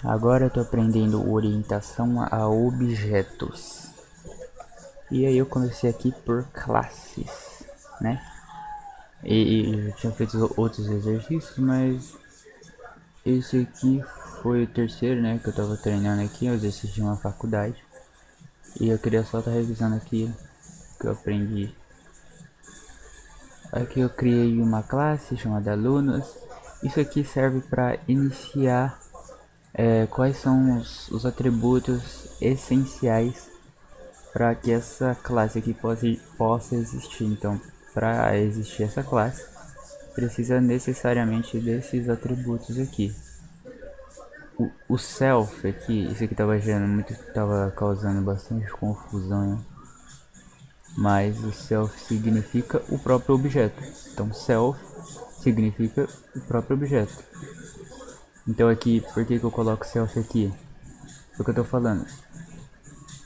Agora eu tô aprendendo orientação a objetos. E aí eu comecei aqui por classes, né? E eu tinha feito outros exercícios, mas esse aqui foi o terceiro, né? Que eu tava treinando aqui, o exercício de uma faculdade. E eu queria só estar revisando aqui que eu aprendi. Aqui eu criei uma classe chamada alunos. Isso aqui serve para iniciar quais são os atributos essenciais para que essa classe aqui possa existir. Então, para existir essa classe, precisa necessariamente desses atributos aqui. O self aqui, isso aqui tava causando bastante confusão, né? Mas o self significa o próprio objeto. Então, self significa o próprio objeto. Então aqui, por que eu coloco self aqui? Porque eu tô falando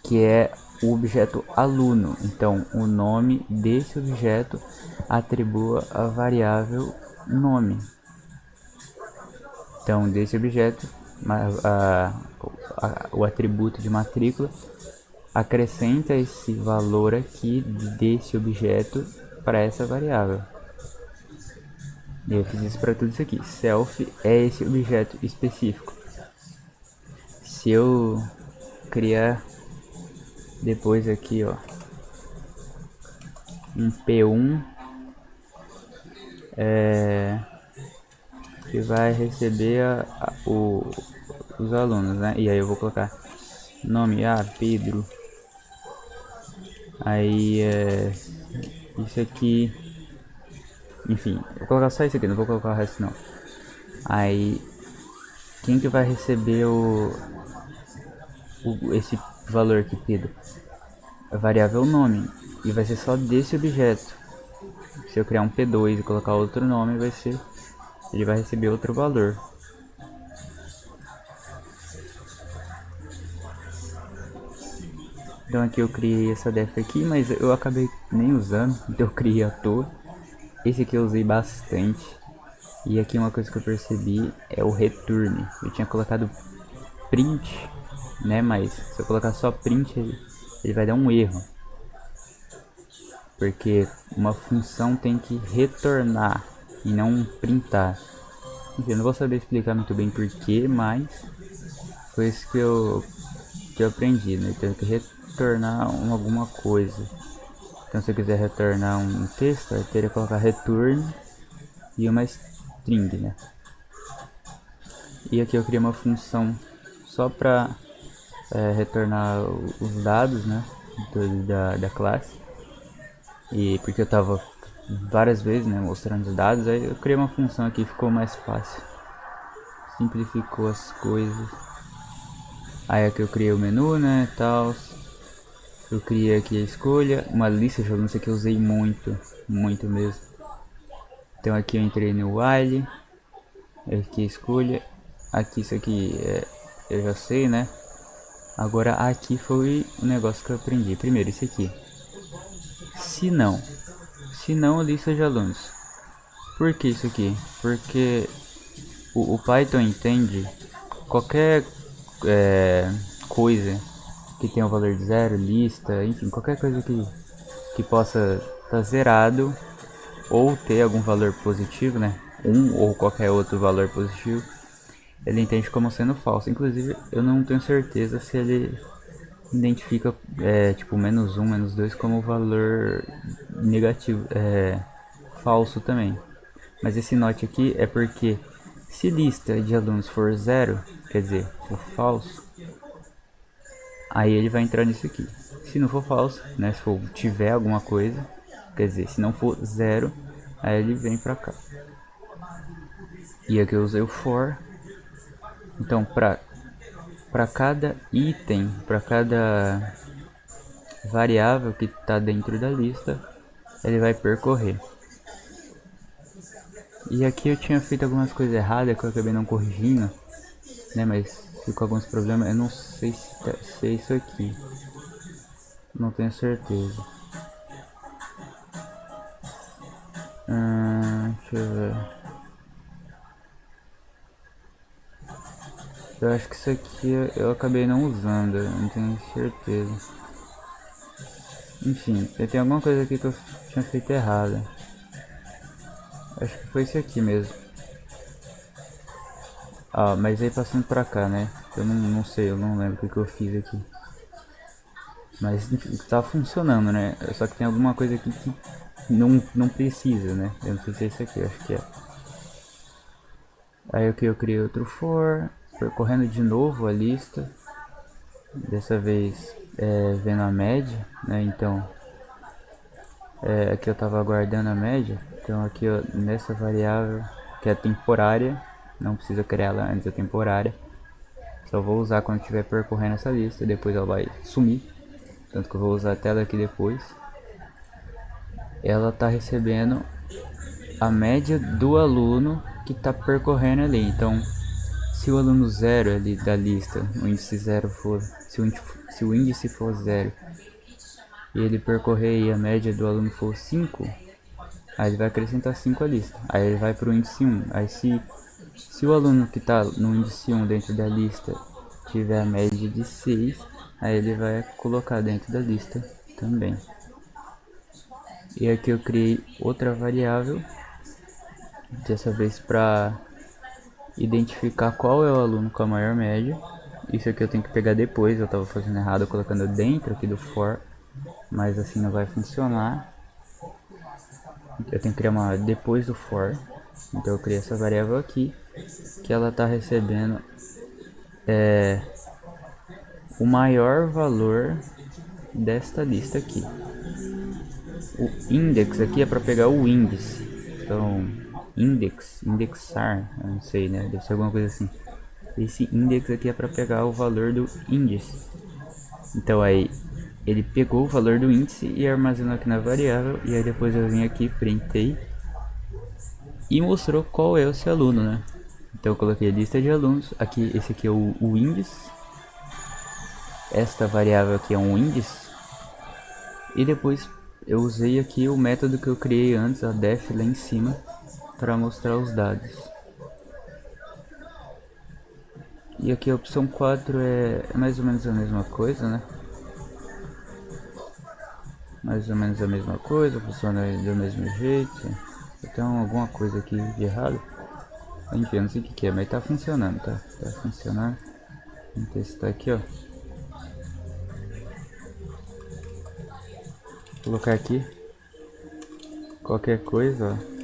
que é o objeto aluno. Então, o nome desse objeto atribua a variável nome. Então, desse objeto, o atributo de matrícula acrescenta esse valor aqui desse objeto para essa variável. E eu fiz isso para tudo isso aqui. Self é esse objeto específico. Se eu criar depois aqui, ó, um P1 que vai receber os alunos, né? E aí eu vou colocar nome Pedro. Aí isso aqui, enfim, vou colocar só isso aqui, não vou colocar o resto não. Aí quem que vai receber esse valor aqui, Pedro? A variável nome, e vai ser só desse objeto. Se eu criar um P2 e colocar outro nome, ele vai receber outro valor. Então aqui eu criei essa def aqui, mas eu acabei nem usando, então eu criei à toa. Esse aqui eu usei bastante. E aqui uma coisa que eu percebi é o return. Eu tinha colocado print, né? Mas se eu colocar só print, ele vai dar um erro. Porque uma função tem que retornar e não printar. Enfim, eu não vou saber explicar muito bem porquê, mas foi isso que eu aprendi, né? Tem que retornar alguma coisa. Então se eu quiser retornar um texto, eu teria que colocar return e uma string, né? E aqui eu criei uma função só para retornar os dados, né, da classe. E porque eu tava várias vezes, né, mostrando os dados, aí eu criei uma função aqui, ficou mais fácil, simplificou as coisas. Aí aqui eu criei o menu, né, tal. Eu criei aqui a escolha, uma lista de alunos que eu usei muito, muito mesmo. Então aqui eu entrei no while, aqui a escolha, aqui isso aqui eu já sei, né. Agora aqui foi o negócio que eu aprendi. Primeiro isso aqui. Se não, se não lista de alunos. Por que isso aqui? Porque o Python entende qualquer coisa que tenha um valor de zero, lista, enfim, qualquer coisa que possa estar zerado ou ter algum valor positivo, né? Um ou qualquer outro valor positivo, ele entende como sendo falso. Inclusive, eu não tenho certeza se ele identifica tipo menos um, menos 2 como valor negativo, falso também. Mas esse note aqui é porque se lista de alunos for zero, quer dizer, for falso, aí ele vai entrar nisso aqui. Se não for falso, né, se for tiver alguma coisa, quer dizer, se não for zero, aí ele vem pra cá. E aqui eu usei o for. Então para cada item, para cada variável que está dentro da lista, ele vai percorrer. E aqui eu tinha feito algumas coisas erradas que eu acabei não corrigindo, né? Mas ficou alguns problemas. Eu não sei se é isso aqui. Não tenho certeza. Deixa eu ver. Eu acho que isso aqui eu acabei não usando, eu não tenho certeza. Enfim, tem alguma coisa aqui que eu tinha feito errada. Acho que foi isso aqui mesmo. Ah, mas aí passando pra cá, né? Eu não sei, eu não lembro o que eu fiz aqui. Mas enfim, tá funcionando, né? Só que tem alguma coisa aqui que não precisa, né? Eu não sei se é isso aqui, acho que é. Aí aqui eu criei outro for, percorrendo de novo a lista. Dessa vez vendo a média, né? Então aqui eu tava guardando a média. Então aqui ó, nessa variável que é temporária, não precisa criar ela antes, é temporária. Só vou usar quando estiver percorrendo essa lista e depois ela vai sumir. Tanto que eu vou usar até daqui depois. Ela tá recebendo a média do aluno que está percorrendo ali. Então, se o aluno zero ali da lista, o índice zero for, se o índice for zero e ele percorrer e a média do aluno for 5, aí ele vai acrescentar 5 à lista. Aí ele vai para o índice 1. Aí se o aluno que está no índice 1 dentro da lista tiver a média de 6, aí ele vai colocar dentro da lista também. E aqui eu criei outra variável, dessa vez para identificar qual é o aluno com a maior média. Isso aqui eu tenho que pegar depois, eu estava fazendo errado colocando dentro aqui do for, mas assim não vai funcionar. Eu tenho que criar uma depois do for, então eu criei essa variável aqui, que ela está recebendo o maior valor desta lista aqui. O index aqui é para pegar o índice, então indexar, eu não sei, né, deve ser alguma coisa assim. Esse index aqui é para pegar o valor do índice. Então aí ele pegou o valor do índice e armazenou aqui na variável, e aí depois eu vim aqui, printei e mostrou qual é o seu aluno, né? Então eu coloquei a lista de alunos, aqui esse aqui é o índice, esta variável aqui é um índice, e depois eu usei aqui o método que eu criei antes, a def lá em cima, para mostrar os dados. E aqui a opção 4 é mais ou menos a mesma coisa, né? Mais ou menos a mesma coisa, funciona do mesmo jeito. Então alguma coisa aqui de errado. Enfim, eu não sei o que é, mas tá funcionando, tá? Tá funcionando. Vamos testar aqui, ó. Vou colocar aqui qualquer coisa, ó.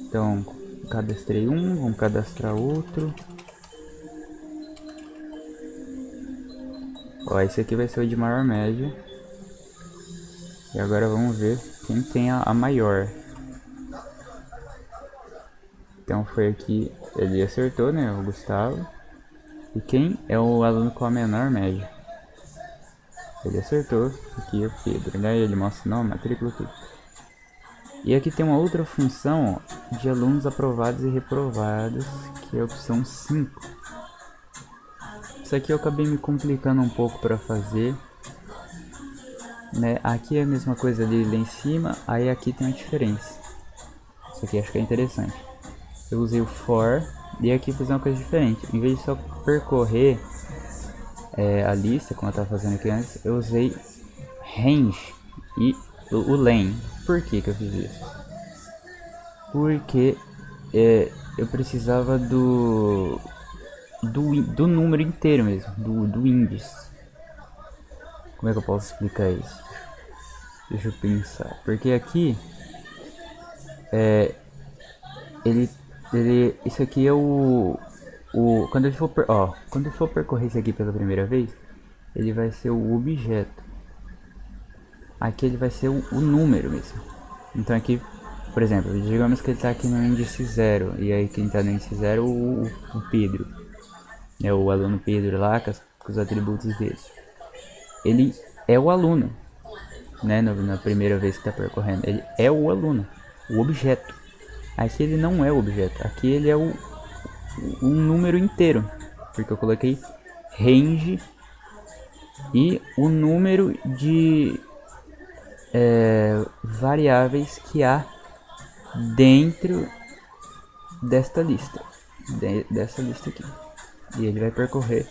Então, cadastrei um, vamos cadastrar outro. Ó, esse aqui vai ser o de maior média. E agora vamos ver quem tem a maior. Então foi aqui, ele acertou, né, o Gustavo. E quem é o aluno com a menor média? Ele acertou, aqui é o Pedro, né, ele mostra o nome, matrícula, tudo. E aqui tem uma outra função, ó, de alunos aprovados e reprovados, que é a opção 5. Isso aqui eu acabei me complicando um pouco para fazer, né? Aqui é a mesma coisa ali lá em cima, aí aqui tem a diferença. Isso aqui acho que é interessante. Eu usei o for e aqui fiz uma coisa diferente. Em vez de só percorrer a lista, como eu estava fazendo aqui antes, eu usei range e o len. Por que eu fiz isso? Porque eu precisava do número inteiro mesmo, do índice. Como é que eu posso explicar isso? Deixa eu pensar. Porque aqui isso aqui é quando ele for quando ele for percorrer isso aqui pela primeira vez, ele vai ser o objeto. Aqui ele vai ser o número mesmo. Então aqui, por exemplo, digamos que ele está aqui no índice 0, e aí quem está no índice 0 o Pedro, é o aluno Pedro lá com os atributos dele. Ele é o aluno, né? Na primeira vez que está percorrendo, ele é o aluno, o objeto. Aqui ele não é o objeto, aqui ele é um número inteiro, porque eu coloquei range e o número de variáveis que há dentro desta lista, dessa lista aqui. E ele vai percorrer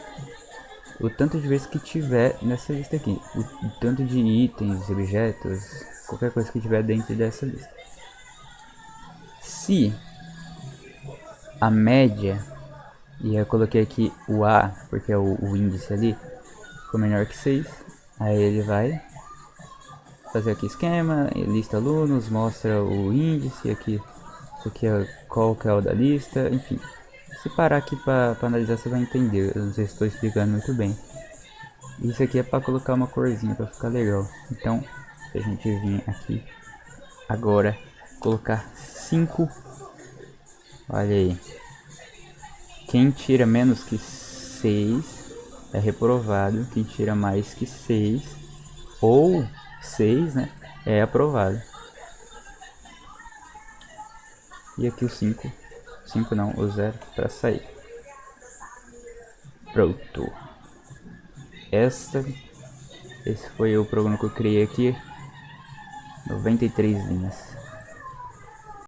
o tanto de vezes que tiver nessa lista aqui. O tanto de itens, objetos, qualquer coisa que tiver dentro dessa lista. Se a média, e eu coloquei aqui o A, porque é o índice ali, for menor que 6, aí ele vai fazer aqui esquema, lista alunos, mostra o índice, aqui, isso aqui é qual que é o da lista, enfim. Se parar aqui para analisar, você vai entender. Eu não sei se estou explicando muito bem. Isso aqui é para colocar uma corzinha para ficar legal. Então, se a gente vir aqui agora, colocar 5, olha aí. Quem tira menos que 6 é reprovado. Quem tira mais que 6 ou 6, né, é aprovado. E aqui o 5. 5 não, o 0 para sair. Pronto. Esse foi o programa que eu criei aqui. 93 linhas.